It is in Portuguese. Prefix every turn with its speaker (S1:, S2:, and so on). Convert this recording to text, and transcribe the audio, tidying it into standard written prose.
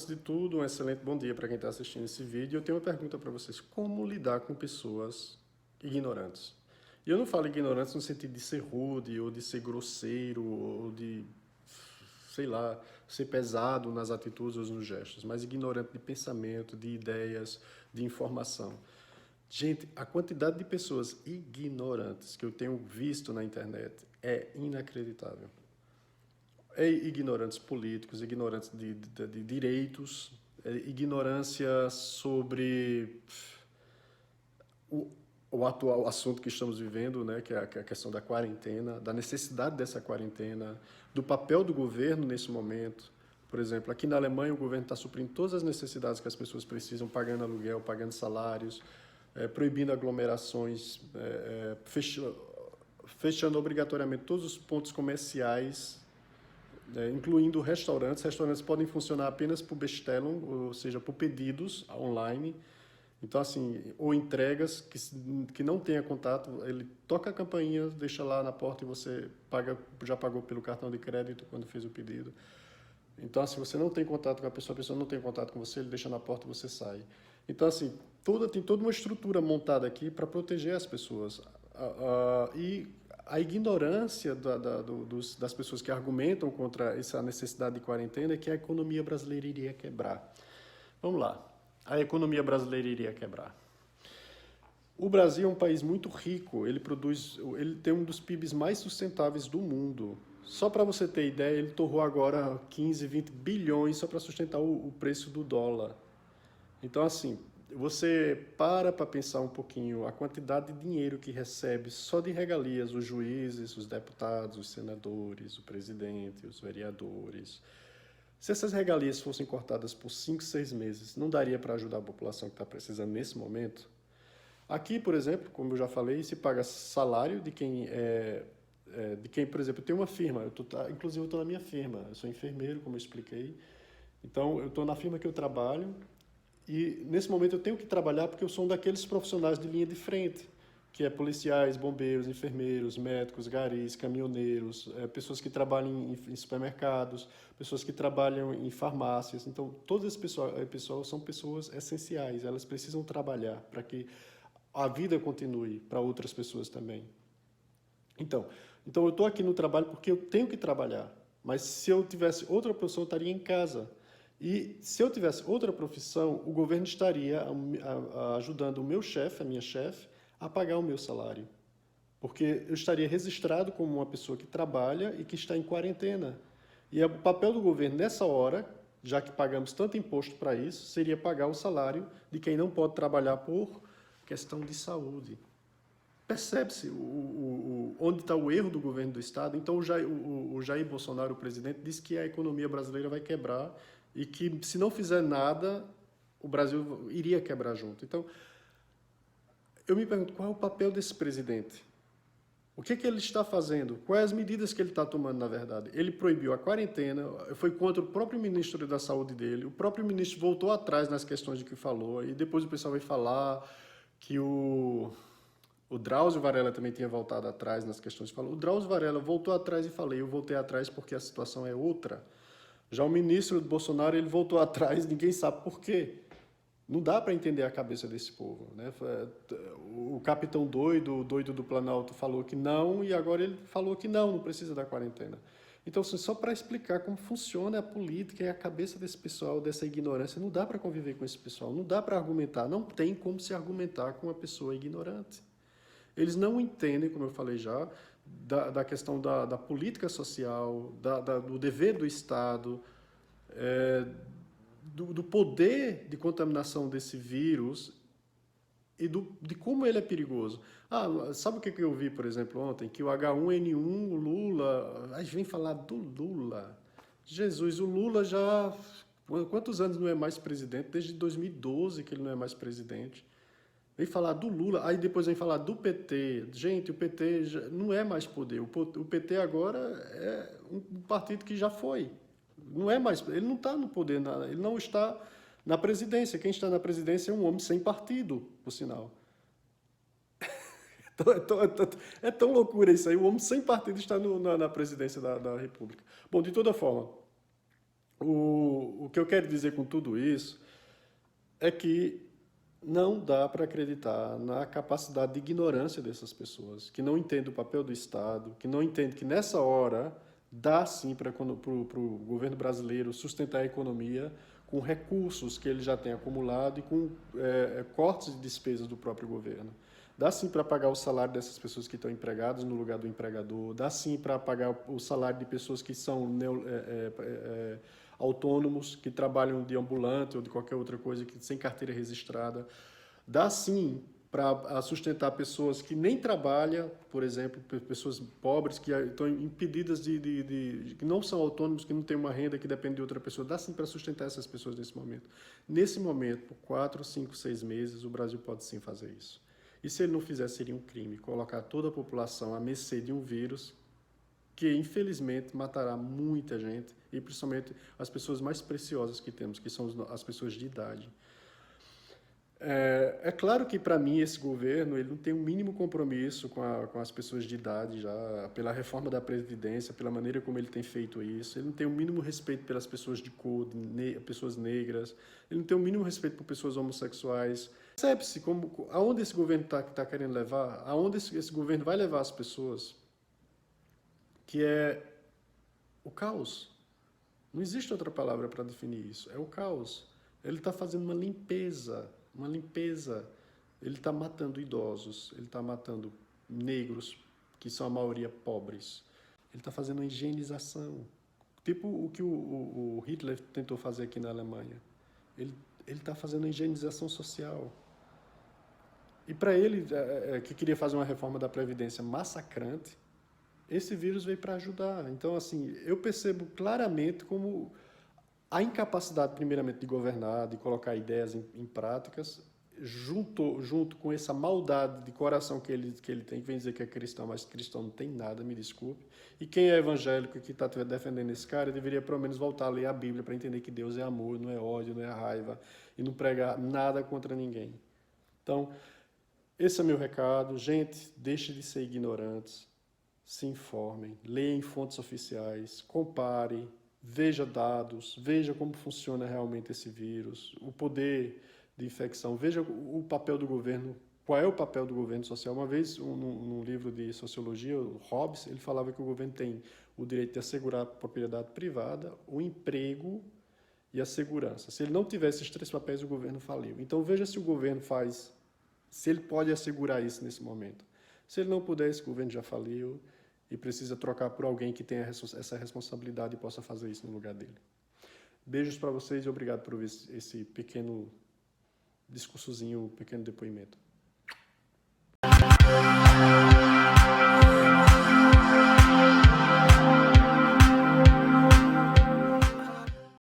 S1: de tudo, um excelente bom dia para quem está assistindo esse vídeo. Eu tenho uma pergunta para vocês. Como lidar com pessoas ignorantes? E eu não falo ignorantes no sentido de ser rude, ou de ser grosseiro, ou de, sei lá, ser pesado nas atitudes ou nos gestos, mas ignorante de pensamento, de ideias, de informação. Gente, a quantidade de pessoas ignorantes que eu tenho visto na internet é inacreditável. Ignorantes políticos, ignorantes de direitos, ignorância sobre o, o atual assunto que estamos vivendo, né, que é a questão da quarentena, da necessidade dessa quarentena, do papel do governo nesse momento. Por exemplo, aqui na Alemanha o governo está suprindo todas as necessidades que as pessoas precisam, pagando aluguel, pagando salários, proibindo aglomerações, fechando obrigatoriamente todos os pontos comerciais, incluindo restaurantes. Restaurantes podem funcionar apenas por Bestellung, ou seja, por pedidos online. Então, assim, ou entregas que não tenha contato, ele toca a campainha, deixa lá na porta e você paga, já pagou pelo cartão de crédito quando fez o pedido. Então, assim, você não tem contato com a pessoa não tem contato com você, ele deixa na porta e você sai. Então, assim, tem toda uma estrutura montada aqui para proteger as pessoas. E a ignorância das pessoas que argumentam contra essa necessidade de quarentena é que a economia brasileira iria quebrar. Vamos lá. A economia brasileira iria quebrar. O Brasil é um país muito rico, ele tem um dos PIBs mais sustentáveis do mundo. Só para você ter ideia, ele torrou agora 15, 20 bilhões só para sustentar o preço do dólar. Então, assim, você para pensar um pouquinho a quantidade de dinheiro que recebe só de regalias os juízes, os deputados, os senadores, o presidente, os vereadores. Se essas regalias fossem cortadas por 5, 6 meses, não daria para ajudar a população que está precisando nesse momento? Aqui, por exemplo, como eu já falei, se paga salário de quem por exemplo, tem uma firma, inclusive eu estou na minha firma, eu sou enfermeiro, como eu expliquei, então eu estou na firma que eu trabalho e nesse momento eu tenho que trabalhar porque eu sou um daqueles profissionais de linha de frente, que é policiais, bombeiros, enfermeiros, médicos, garis, caminhoneiros, pessoas que trabalham em supermercados, pessoas que trabalham em farmácias. Então, todo esse pessoal são pessoas essenciais, elas precisam trabalhar para que a vida continue para outras pessoas também. Então eu estou aqui no trabalho porque eu tenho que trabalhar, mas se eu tivesse outra profissão, eu estaria em casa. E se eu tivesse outra profissão, o governo estaria ajudando o meu chefe, a minha chefe, a pagar o meu salário. Porque eu estaria registrado como uma pessoa que trabalha e que está em quarentena. E o papel do governo nessa hora, já que pagamos tanto imposto para isso, seria pagar o salário de quem não pode trabalhar por questão de saúde. Percebe-se onde está o erro do governo do Estado. Então, o Jair Bolsonaro, o presidente, disse que a economia brasileira vai quebrar e que, se não fizer nada, o Brasil iria quebrar junto. Então, eu me pergunto, qual é o papel desse presidente? O que ele está fazendo? Quais as medidas que ele está tomando, na verdade? Ele proibiu a quarentena, foi contra o próprio ministro da Saúde dele, o próprio ministro voltou atrás nas questões de que falou, e depois o pessoal vai falar que o Drauzio Varela também tinha voltado atrás nas questões de falou. O Drauzio Varela voltou atrás e falei, eu voltei atrás porque a situação é outra. Já o ministro do Bolsonaro, ele voltou atrás, ninguém sabe por quê. Não dá para entender a cabeça desse povo, né? O capitão doido, o doido do Planalto falou que não, e agora ele falou que não precisa da quarentena. Então, assim, só para explicar como funciona a política e a cabeça desse pessoal, dessa ignorância, não dá para conviver com esse pessoal, não dá para argumentar, não tem como se argumentar com uma pessoa ignorante. Eles não entendem, como eu falei já, da questão da política social, do dever do Estado, do poder de contaminação desse vírus e de como ele é perigoso. Sabe o que eu vi, por exemplo, ontem? Que o H1N1, o Lula... A gente vem falar do Lula. Jesus, o Lula já... Quantos anos não é mais presidente? Desde 2012 que ele não é mais presidente. Vem falar do Lula, aí depois vem falar do PT. Gente, o PT não é mais poder. O PT agora é um partido que já foi. Não é mais, ele não está no poder, ele não está na presidência. Quem está na presidência é um homem sem partido, por sinal. É tão loucura isso aí. O homem sem partido está na presidência da República. Bom, de toda forma, O que eu quero dizer com tudo isso é que não dá para acreditar na capacidade de ignorância dessas pessoas, que não entendem o papel do Estado, que não entendem que nessa hora dá sim para o governo brasileiro sustentar a economia com recursos que ele já tem acumulado e com cortes de despesas do próprio governo. Dá sim para pagar o salário dessas pessoas que estão empregadas no lugar do empregador, dá sim para pagar o salário de pessoas que são autônomos, que trabalham de ambulante ou de qualquer outra coisa, que sem carteira registrada. Dá sim para sustentar pessoas que nem trabalham, por exemplo, pessoas pobres que estão impedidas que não são autônomos, que não têm uma renda que depende de outra pessoa. Dá sim para sustentar essas pessoas nesse momento. Nesse momento, por 4, 5, 6 meses, o Brasil pode sim fazer isso. E se ele não fizer, seria um crime colocar toda a população à mercê de um vírus que, infelizmente, matará muita gente, e principalmente as pessoas mais preciosas que temos, que são as pessoas de idade. É claro que, para mim, esse governo ele não tem o mínimo compromisso com as pessoas de idade, já pela reforma da Previdência, pela maneira como ele tem feito isso. Ele não tem o mínimo respeito pelas pessoas de cor, pessoas negras. Ele não tem o mínimo respeito por pessoas homossexuais. Percebe-se aonde esse governo está querendo levar, aonde esse governo vai levar as pessoas, que é o caos. Não existe outra palavra para definir isso. É o caos. Ele está fazendo uma limpeza. Ele está matando idosos, ele está matando negros, que são a maioria pobres. Ele está fazendo uma higienização. Tipo o que o Hitler tentou fazer aqui na Alemanha. Ele está fazendo uma higienização social. E para ele, que queria fazer uma reforma da Previdência massacrante, esse vírus veio para ajudar. Então, assim, eu percebo claramente como a incapacidade, primeiramente, de governar, de colocar ideias em práticas, junto com essa maldade de coração que ele tem, que vem dizer que é cristão, mas cristão não tem nada, me desculpe. E quem é evangélico que está defendendo esse cara, deveria pelo menos voltar a ler a Bíblia para entender que Deus é amor, não é ódio, não é raiva, e não pregar nada contra ninguém. Então, esse é meu recado. Gente, deixe de ser ignorantes, se informem, leiam fontes oficiais, comparem, veja dados, veja como funciona realmente esse vírus, o poder de infecção, veja o papel do governo, qual é o papel do governo social. Uma vez, num livro de sociologia, o Hobbes, ele falava que o governo tem o direito de assegurar a propriedade privada, o emprego e a segurança. Se ele não tiver esses 3 papéis, o governo faliu. Então veja se o governo se ele pode assegurar isso nesse momento. Se ele não puder, esse governo já faliu e precisa trocar por alguém que tenha essa responsabilidade e possa fazer isso no lugar dele. Beijos para vocês e obrigado por ver esse pequeno discursozinho, pequeno depoimento.